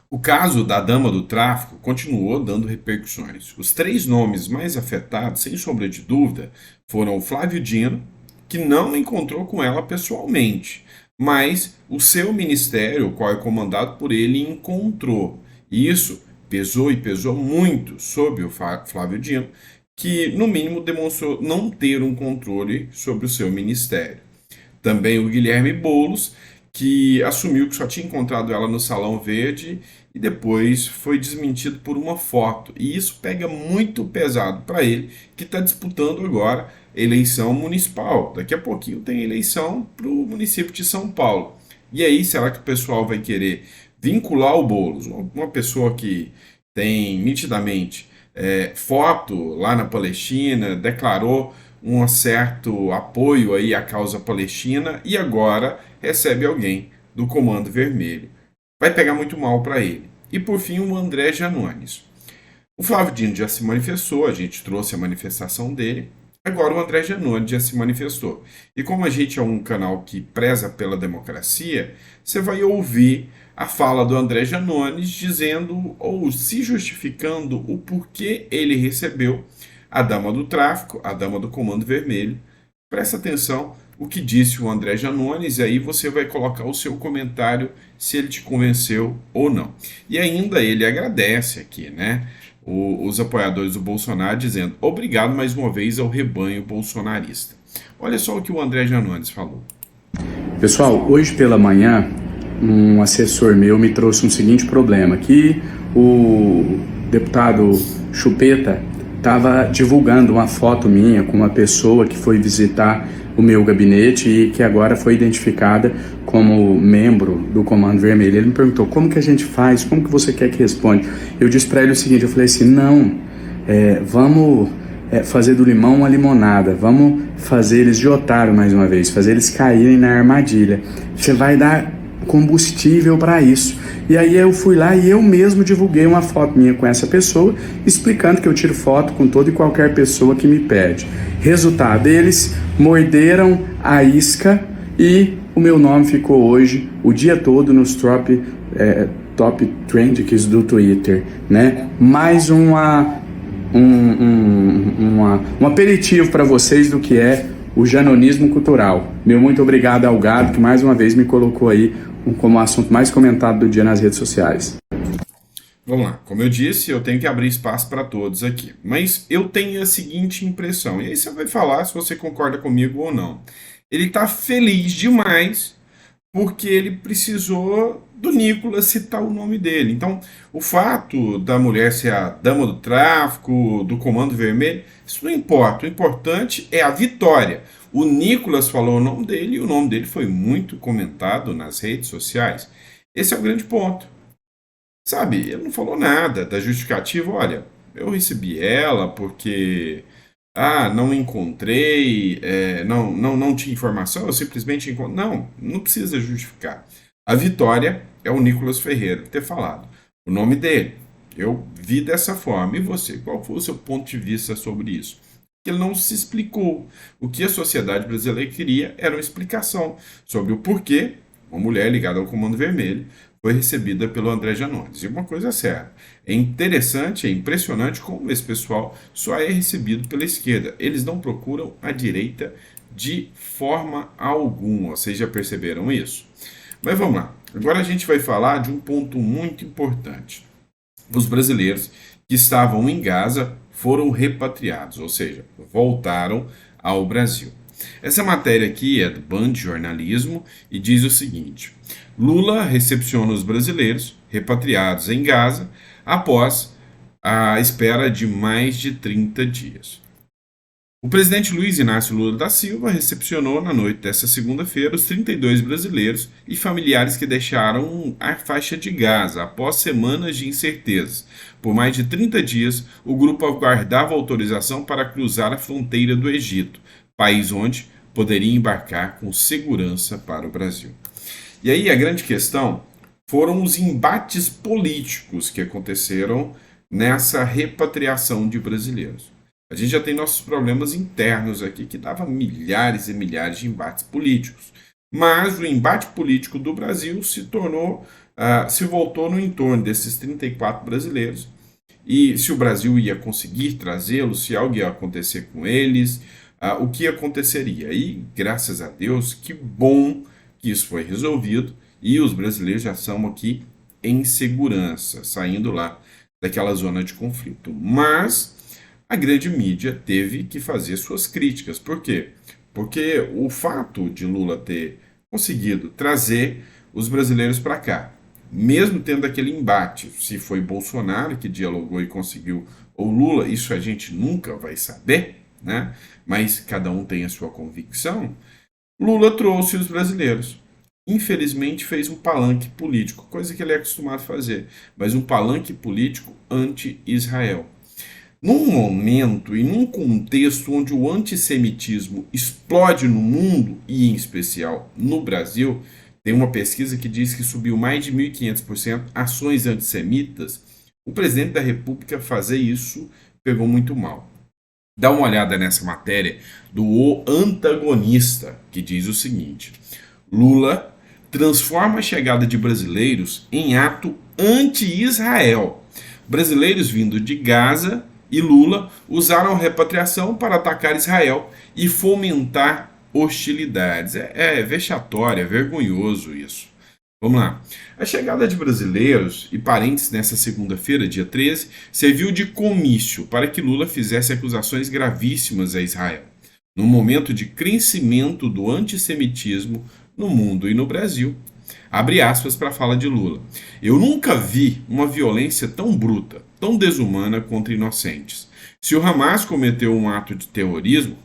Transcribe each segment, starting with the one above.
O caso da dama do tráfico continuou dando repercussões. Os três nomes mais afetados, sem sombra de dúvida, foram o Flávio Dino, que não encontrou com ela pessoalmente, mas o seu ministério, o qual é comandado por ele, encontrou. E isso pesou e pesou muito sobre o Flávio Dino, que no mínimo demonstrou não ter um controle sobre o seu ministério. Também o Guilherme Boulos, que assumiu que só tinha encontrado ela no Salão Verde e depois foi desmentido por uma foto. E isso pega muito pesado para ele, que está disputando agora eleição municipal. Daqui a pouquinho tem eleição para o município de São Paulo. E aí, será que o pessoal vai querer vincular o Boulos, uma pessoa que tem nitidamente foto lá na Palestina, declarou um certo apoio aí à causa palestina e agora recebe alguém do Comando Vermelho. Vai pegar muito mal para ele. E por fim, o André Janones. O Flávio Dino já se manifestou, a gente trouxe a manifestação dele. Agora o André Janones já se manifestou. E como a gente é um canal que preza pela democracia, você vai ouvir a fala do André Janones dizendo ou se justificando o porquê ele recebeu a dama do tráfico, a dama do Comando Vermelho. Presta atenção o que disse o André Janones e aí você vai colocar o seu comentário se ele te convenceu ou não. E ainda ele agradece aqui, né? Os apoiadores do Bolsonaro dizendo obrigado mais uma vez ao rebanho bolsonarista. Olha só o que o André Janones falou. Pessoal, hoje pela manhã, um assessor meu me trouxe um seguinte problema, que o deputado Chupeta estava divulgando uma foto minha com uma pessoa que foi visitar o meu gabinete e que agora foi identificada como membro do Comando Vermelho. Ele me perguntou, como que a gente faz, como que você quer que responda? Eu disse para ele o seguinte, eu falei assim, não, vamos fazer do limão uma limonada, vamos fazer eles de otário mais uma vez, fazer eles caírem na armadilha. Você vai dar combustível para isso. E aí eu fui lá e eu mesmo divulguei uma foto minha com essa pessoa, explicando que eu tiro foto com toda e qualquer pessoa que me pede. Resultado, eles morderam a isca e o meu nome ficou hoje o dia todo nos top trends do Twitter, né? Mais um aperitivo para vocês do que é o janonismo cultural. Meu muito obrigado ao Gado, que mais uma vez me colocou aí como assunto mais comentado do dia nas redes sociais. Vamos lá, como eu disse, eu tenho que abrir espaço para todos aqui. Mas eu tenho a seguinte impressão, e aí você vai falar se você concorda comigo ou não. Ele está feliz demais porque ele precisou do Nicolas citar o nome dele. Então, o fato da mulher ser a dama do tráfico, do Comando Vermelho, isso não importa. O importante é a vitória. O Nicolas falou o nome dele e o nome dele foi muito comentado nas redes sociais. Esse é o grande ponto. Sabe, ele não falou nada da justificativa. Olha, eu recebi ela porque não encontrei, não tinha informação, eu simplesmente encontrei. Não, não precisa justificar. A vitória é o Nicolas Ferreira ter falado o nome dele. Eu vi dessa forma. E você, qual foi o seu ponto de vista sobre isso? Ele não se explicou. O que a sociedade brasileira queria era uma explicação sobre o porquê uma mulher ligada ao Comando Vermelho foi recebida pelo André Janones. E uma coisa é certa, é interessante, é impressionante como esse pessoal só é recebido pela esquerda. Eles não procuram a direita de forma alguma. Vocês já perceberam isso? Mas vamos lá. Agora a gente vai falar de um ponto muito importante. Os brasileiros que estavam em Gaza foram repatriados, ou seja, voltaram ao Brasil. Essa matéria aqui é do Band Jornalismo e diz o seguinte: Lula recepciona os brasileiros repatriados em Gaza após a espera de mais de 30 dias. O presidente Luiz Inácio Lula da Silva recepcionou na noite desta segunda-feira os 32 brasileiros e familiares que deixaram a faixa de Gaza após semanas de incertezas. Por mais de 30 dias, o grupo aguardava autorização para cruzar a fronteira do Egito, país onde poderia embarcar com segurança para o Brasil. E aí a grande questão foram os embates políticos que aconteceram nessa repatriação de brasileiros. A gente já tem nossos problemas internos aqui que dava milhares e milhares de embates políticos. Mas o embate político do Brasil se tornou se voltou no entorno desses 34 brasileiros e se o Brasil ia conseguir trazê-los, se algo ia acontecer com eles, o que aconteceria. E, graças a Deus, que bom que isso foi resolvido e os brasileiros já são aqui em segurança, saindo lá daquela zona de conflito. Mas a grande mídia teve que fazer suas críticas. Por quê? Porque o fato de Lula ter conseguido trazer os brasileiros para cá, mesmo tendo aquele embate, se foi Bolsonaro que dialogou e conseguiu, ou Lula, isso a gente nunca vai saber, né? Mas cada um tem a sua convicção. Lula trouxe os brasileiros. Infelizmente fez um palanque político, coisa que ele é acostumado a fazer, mas um palanque político anti-Israel. Num momento e num contexto onde o antissemitismo explode no mundo, e em especial no Brasil, tem uma pesquisa que diz que subiu mais de 1.500% ações antissemitas, o presidente da República fazer isso pegou muito mal. Dá uma olhada nessa matéria do O Antagonista, que diz o seguinte: Lula transforma a chegada de brasileiros em ato anti-Israel. Brasileiros vindo de Gaza e Lula usaram a repatriação para atacar Israel e fomentar hostilidades. É vexatório, é vergonhoso isso. Vamos lá. A chegada de brasileiros e parentes nessa segunda-feira, dia 13, serviu de comício para que Lula fizesse acusações gravíssimas a Israel. No momento de crescimento do antissemitismo no mundo e no Brasil. Abre aspas para a fala de Lula. Eu nunca vi uma violência tão bruta, tão desumana contra inocentes. Se o Hamas cometeu um ato de terrorismo,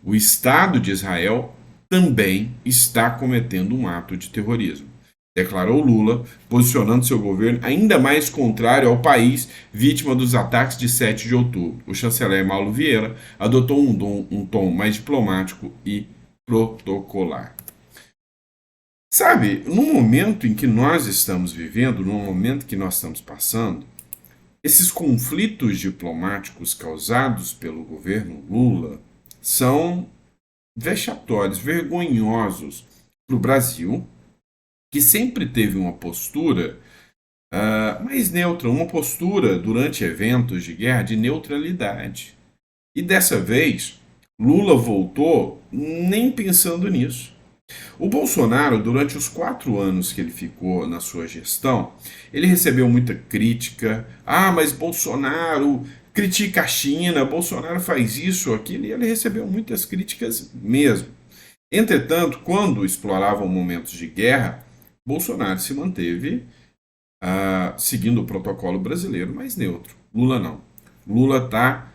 o Estado de Israel também está cometendo um ato de terrorismo, declarou Lula, posicionando seu governo ainda mais contrário ao país vítima dos ataques de 7 de outubro. O chanceler Mauro Vieira adotou um tom mais diplomático e protocolar. Sabe, no momento em que nós estamos vivendo, no momento que nós estamos passando, esses conflitos diplomáticos causados pelo governo Lula são vexatórios, vergonhosos para o Brasil, que sempre teve uma postura mais neutra, uma postura durante eventos de guerra de neutralidade. E dessa vez, Lula voltou nem pensando nisso. O Bolsonaro, durante os 4 anos que ele ficou na sua gestão, ele recebeu muita crítica. Mas Bolsonaro critica a China, Bolsonaro faz isso, aquilo, e ele recebeu muitas críticas mesmo. Entretanto, quando exploravam momentos de guerra, Bolsonaro se manteve seguindo o protocolo brasileiro, mas neutro. Lula não. Lula está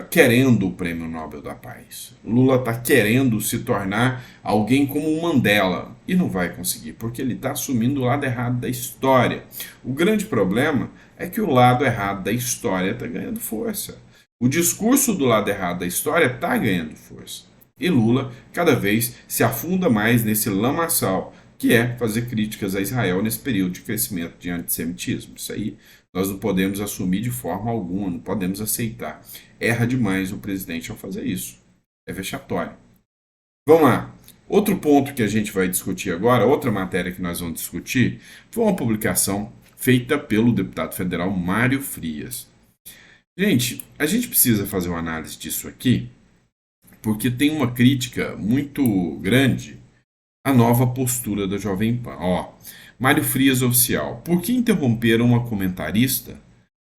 querendo o Prêmio Nobel da Paz. Lula está querendo se tornar alguém como o Mandela. E não vai conseguir, porque ele está assumindo o lado errado da história. O grande problema é que o lado errado da história está ganhando força. O discurso do lado errado da história está ganhando força. E Lula cada vez se afunda mais nesse lamaçal, que é fazer críticas a Israel nesse período de crescimento de antissemitismo. Isso aí nós não podemos assumir de forma alguma, não podemos aceitar. Erra demais o presidente ao fazer isso. É vexatório. Vamos lá. Outro ponto que a gente vai discutir agora, outra matéria que nós vamos discutir, foi uma publicação feita pelo deputado federal Mário Frias. Gente, a gente precisa fazer uma análise disso aqui, porque tem uma crítica muito grande à nova postura da Jovem Pan. Mário Frias oficial. Por que interromperam uma comentarista?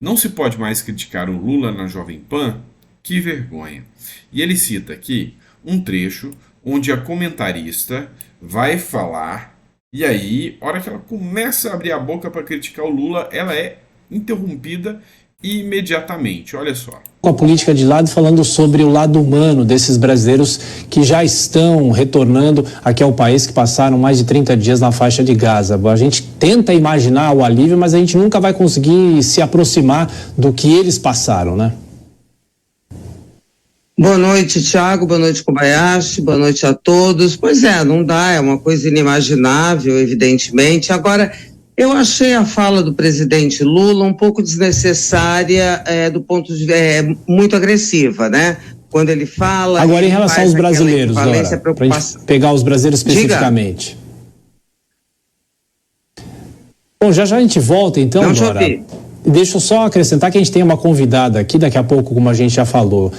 Não se pode mais criticar o Lula na Jovem Pan? Que vergonha. E ele cita aqui um trecho onde a comentarista vai falar, e aí, a hora que ela começa a abrir a boca para criticar o Lula, ela é interrompida imediatamente. Olha só. Com a política de lado, falando sobre o lado humano desses brasileiros que já estão retornando aqui ao país, que passaram mais de 30 dias na faixa de Gaza. A gente tenta imaginar o alívio, mas a gente nunca vai conseguir se aproximar do que eles passaram, né? Boa noite, Thiago. Boa noite, Kobayashi. Boa noite a todos. Pois é, não dá, é uma coisa inimaginável, evidentemente. Agora, eu achei a fala do presidente Lula um pouco desnecessária, do ponto de muito agressiva, né? quando ele fala... Agora, em relação aos brasileiros, Dora, para a gente pegar os brasileiros especificamente. Bom, já a gente volta então, não, Dora. Deixa eu só acrescentar que a gente tem uma convidada aqui daqui a pouco, como a gente já falou.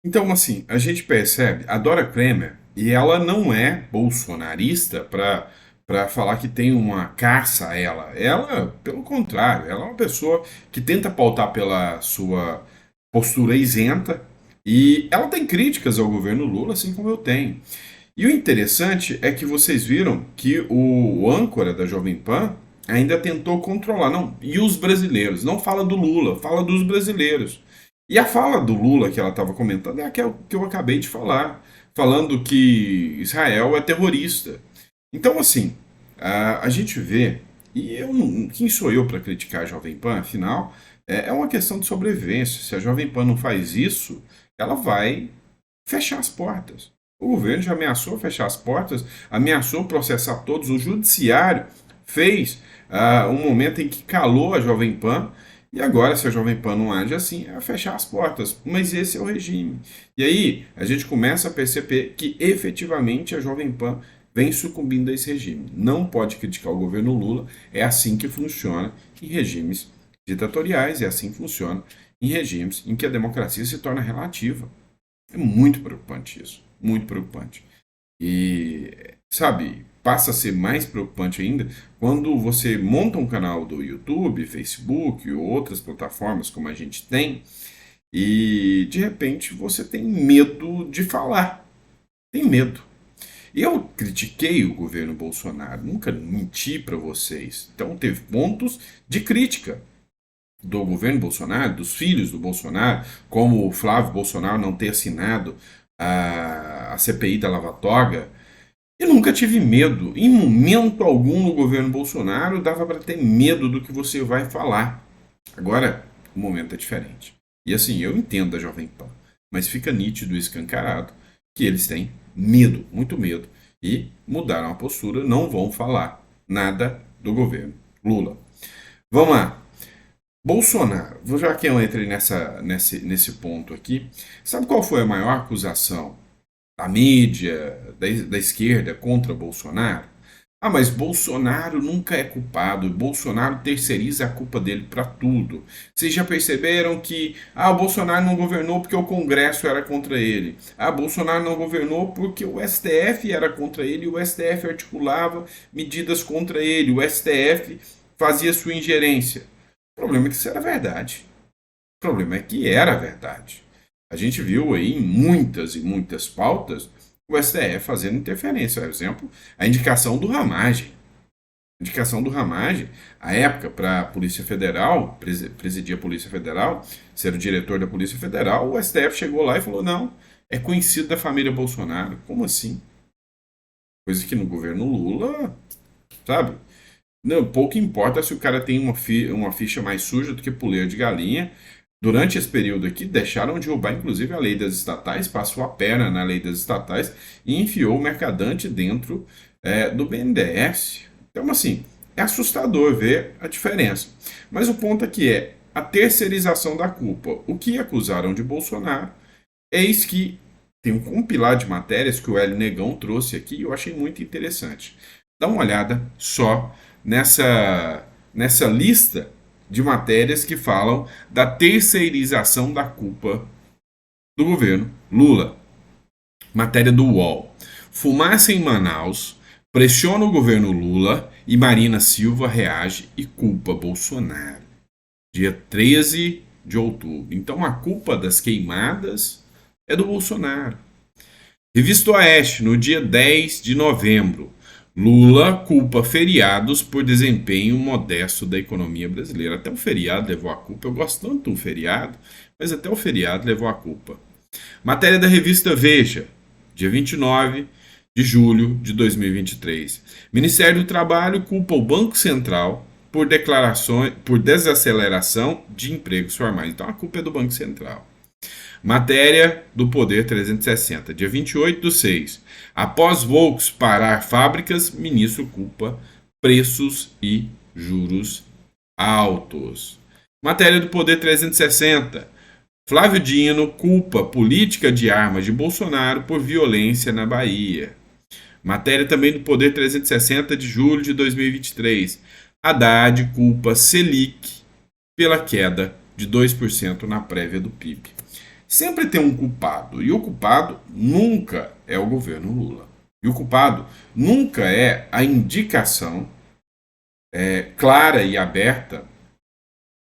Então, assim, a gente percebe, a Dora Kramer, e ela não é bolsonarista para falar que tem uma caça a ela. Ela, pelo contrário, ela é uma pessoa que tenta pautar pela sua postura isenta, e ela tem críticas ao governo Lula, assim como eu tenho. E o interessante é que vocês viram que o âncora da Jovem Pan ainda tentou controlar. Não, e os brasileiros? Não fala do Lula, fala dos brasileiros. E a fala do Lula que ela estava comentando é a que eu acabei de falar, falando que Israel é terrorista. Então, assim, a gente vê, e eu não, quem sou eu para criticar a Jovem Pan? Afinal, é uma questão de sobrevivência. Se a Jovem Pan não faz isso, ela vai fechar as portas. O governo já ameaçou fechar as portas, ameaçou processar todos. O judiciário fez um momento em que calou a Jovem Pan, e agora, se a Jovem Pan não age assim, é fechar as portas. Mas esse é o regime. E aí, a gente começa a perceber que efetivamente a Jovem Pan vem sucumbindo a esse regime. Não pode criticar o governo Lula, é assim que funciona em regimes ditatoriais, é assim que funciona em regimes em que a democracia se torna relativa. É muito preocupante isso, muito preocupante. E, sabe, passa a ser mais preocupante ainda quando você monta um canal do YouTube, Facebook ou outras plataformas como a gente tem, e de repente você tem medo de falar. Tem medo. Eu critiquei o governo Bolsonaro, nunca menti para vocês. Então teve pontos de crítica do governo Bolsonaro, dos filhos do Bolsonaro, como o Flávio Bolsonaro não ter assinado a CPI da Lava Toga. Eu nunca tive medo. Em momento algum no governo Bolsonaro dava para ter medo do que você vai falar. Agora, o momento é diferente. E assim, eu entendo a Jovem Pan, mas fica nítido e escancarado que eles têm medo, muito medo, e mudaram a postura, não vão falar nada do governo Lula. Vamos lá. Bolsonaro, já que eu entrei nesse ponto aqui, sabe qual foi a maior acusação da mídia, da esquerda contra Bolsonaro? Ah, mas Bolsonaro nunca é culpado, Bolsonaro terceiriza a culpa dele para tudo. Vocês já perceberam que o Bolsonaro não governou porque o Congresso era contra ele. Bolsonaro não governou porque o STF era contra ele e o STF articulava medidas contra ele, o STF fazia sua ingerência. O problema é que isso era verdade. O problema é que era verdade. A gente viu aí em muitas e muitas pautas o STF fazendo interferência. Por exemplo, a indicação do Ramagem. A indicação do Ramagem, à época, para a Polícia Federal, presidia a Polícia Federal, ser o diretor da Polícia Federal, o STF chegou lá e falou, não, é conhecido da família Bolsonaro. Como assim? Coisa que no governo Lula, sabe? Não, pouco importa se o cara tem uma ficha mais suja do que puleiro de galinha. Durante esse período aqui, deixaram de roubar, inclusive, a lei das estatais, passou a perna na lei das estatais e enfiou o mercadante dentro do BNDES. Então, assim, é assustador ver a diferença. Mas o ponto aqui é a terceirização da culpa. O que acusaram de Bolsonaro, eis que tem um compilado de matérias que o Hélio Negão trouxe aqui e eu achei muito interessante. Dá uma olhada só nessa lista de matérias que falam da terceirização da culpa do governo Lula. Matéria do UOL. Fumaça em Manaus pressiona o governo Lula e Marina Silva reage e culpa Bolsonaro. Dia 13 de outubro. Então a culpa das queimadas é do Bolsonaro. Revista Oeste, no dia 10 de novembro. Lula culpa feriados por desempenho modesto da economia brasileira. Até o feriado levou a culpa. Eu gosto tanto de um feriado, mas até o feriado levou a culpa. Matéria da revista Veja, dia 29 de julho de 2023. Ministério do Trabalho culpa o Banco Central por desaceleração de empregos formais. Então a culpa é do Banco Central. Matéria do Poder 360, dia 28/6. Após Volks parar fábricas, ministro culpa preços e juros altos. Matéria do Poder 360. Flávio Dino culpa política de armas de Bolsonaro por violência na Bahia. Matéria também do Poder 360 de julho de 2023. Haddad culpa Selic pela queda de 2% na prévia do PIB. Sempre tem um culpado, e o culpado nunca é o governo Lula. E o culpado nunca é a indicação clara e aberta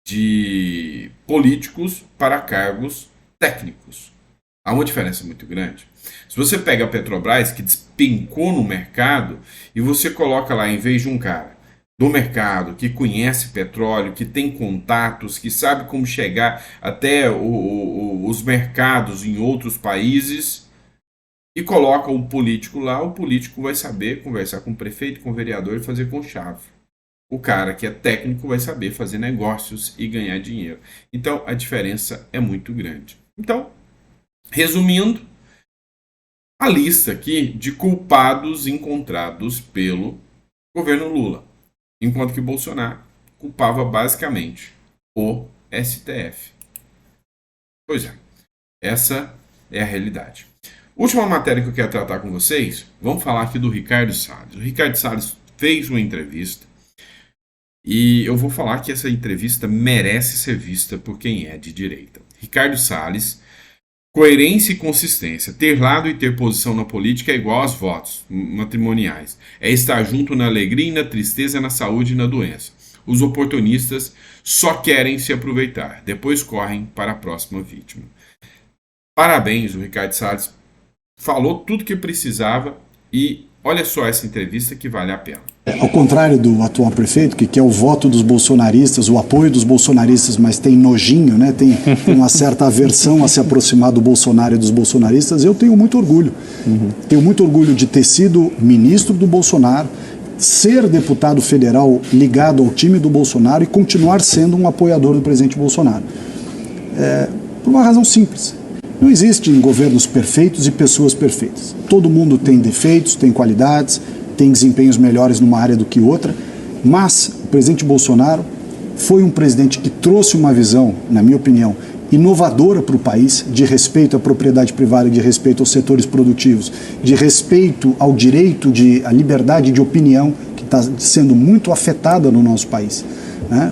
de políticos para cargos técnicos. Há uma diferença muito grande. Se você pega a Petrobras, que despencou no mercado, e você coloca lá, em vez de um cara do mercado, que conhece petróleo, que tem contatos, que sabe como chegar até os mercados em outros países, e coloca um político lá, o político vai saber conversar com o prefeito, com o vereador e fazer conchavo. O cara que é técnico vai saber fazer negócios e ganhar dinheiro. Então, a diferença é muito grande. Então, resumindo, a lista aqui de culpados encontrados pelo governo Lula, enquanto que Bolsonaro culpava basicamente o STF. Pois é, essa é a realidade. Última matéria que eu quero tratar com vocês, vamos falar aqui do Ricardo Salles. O Ricardo Salles fez uma entrevista e eu vou falar que essa entrevista merece ser vista por quem é de direita. Ricardo Salles, coerência e consistência. Ter lado e ter posição na política é igual aos votos matrimoniais. É estar junto na alegria e na tristeza, na saúde e na doença. Os oportunistas só querem se aproveitar, depois correm para a próxima vítima. Parabéns, o Ricardo Salles falou tudo que precisava e olha só essa entrevista que vale a pena. Ao contrário do atual prefeito, que quer o voto dos bolsonaristas, o apoio dos bolsonaristas, mas tem nojinho, né? Tem uma certa aversão a se aproximar do Bolsonaro e dos bolsonaristas, eu tenho muito orgulho. Tenho muito orgulho de ter sido ministro do Bolsonaro, ser deputado federal ligado ao time do Bolsonaro e continuar sendo um apoiador do presidente Bolsonaro. Por uma razão simples. Não existem governos perfeitos e pessoas perfeitas. Todo mundo tem defeitos, tem qualidades, tem desempenhos melhores numa área do que outra, mas o presidente Bolsonaro foi um presidente que trouxe uma visão, na minha opinião, inovadora para o país, de respeito à propriedade privada, de respeito aos setores produtivos, de respeito ao direito à liberdade de opinião, que está sendo muito afetada no nosso país.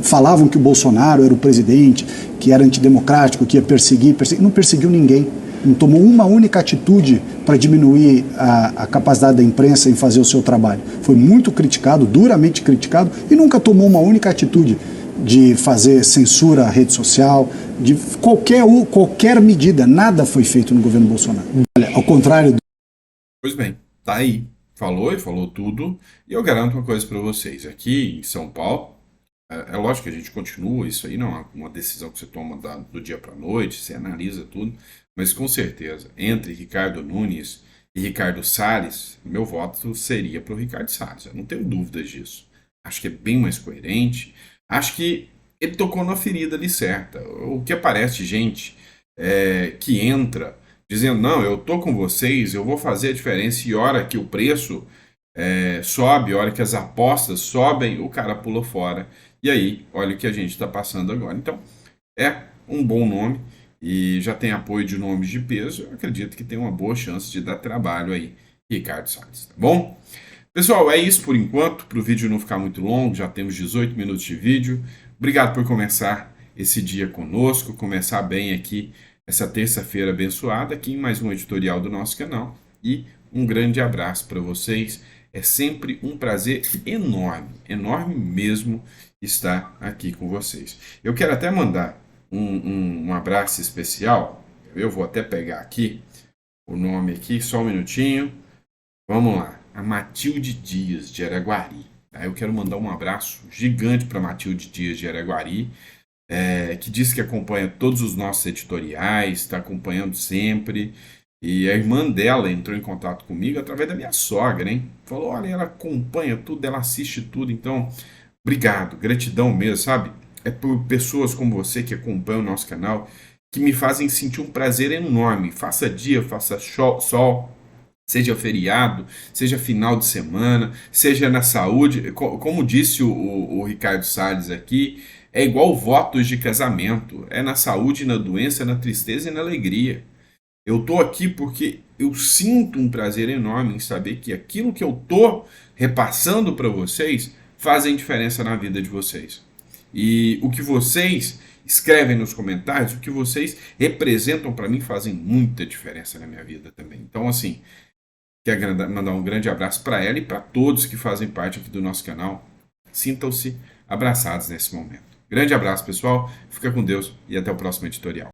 Falavam que o Bolsonaro era o presidente, que era antidemocrático, que ia perseguir, não perseguiu ninguém, não tomou uma única atitude para diminuir a capacidade da imprensa em fazer o seu trabalho. Foi muito criticado, duramente criticado, e nunca tomou uma única atitude de fazer censura à rede social, de qualquer medida, nada foi feito no governo Bolsonaro. Olha, ao contrário... Pois bem, tá aí, falou e falou tudo, e eu garanto uma coisa para vocês, aqui em São Paulo, é lógico que a gente continua, isso aí não é uma decisão que você toma do dia para a noite, você analisa tudo, mas com certeza, entre Ricardo Nunes e Ricardo Salles, meu voto seria para o Ricardo Salles, eu não tenho dúvidas disso. Acho que é bem mais coerente, acho que ele tocou na ferida ali certa. O que aparece gente que entra dizendo, não, eu tô com vocês, eu vou fazer a diferença, e hora que o preço sobe, hora que as apostas sobem, o cara pula fora. E aí, olha o que a gente está passando agora. Então, é um bom nome e já tem apoio de nomes de peso. Eu acredito que tem uma boa chance de dar trabalho aí, Ricardo Salles, tá bom? Pessoal, é isso por enquanto, para o vídeo não ficar muito longo, já temos 18 minutos de vídeo. Obrigado por começar esse dia conosco, começar bem aqui essa terça-feira abençoada, aqui em mais um editorial do nosso canal. E um grande abraço para vocês. É sempre um prazer enorme, enorme mesmo, estar aqui com vocês. Eu quero até mandar um abraço especial. Eu vou até pegar aqui o nome aqui, só um minutinho. Vamos lá. A Matilde Dias, de Araguari. Eu quero mandar um abraço gigante para Matilde Dias, de Araguari, que diz que acompanha todos os nossos editoriais, está acompanhando sempre. E a irmã dela entrou em contato comigo através da minha sogra, hein? Falou, olha, ela acompanha tudo, ela assiste tudo, então, obrigado, gratidão mesmo, sabe? É por pessoas como você que acompanham o nosso canal, que me fazem sentir um prazer enorme. Faça dia, faça sol, seja feriado, seja final de semana, seja na saúde. Como disse o Ricardo Salles aqui, É igual votos de casamento. É na saúde, na doença, na tristeza e na alegria. Eu tô aqui porque eu sinto um prazer enorme em saber que aquilo que eu tô repassando para vocês fazem diferença na vida de vocês. E o que vocês escrevem nos comentários, o que vocês representam para mim fazem muita diferença na minha vida também. Então, assim, quero mandar um grande abraço para ela e para todos que fazem parte aqui do nosso canal. Sintam-se abraçados nesse momento. Grande abraço, pessoal. Fica com Deus e até o próximo editorial.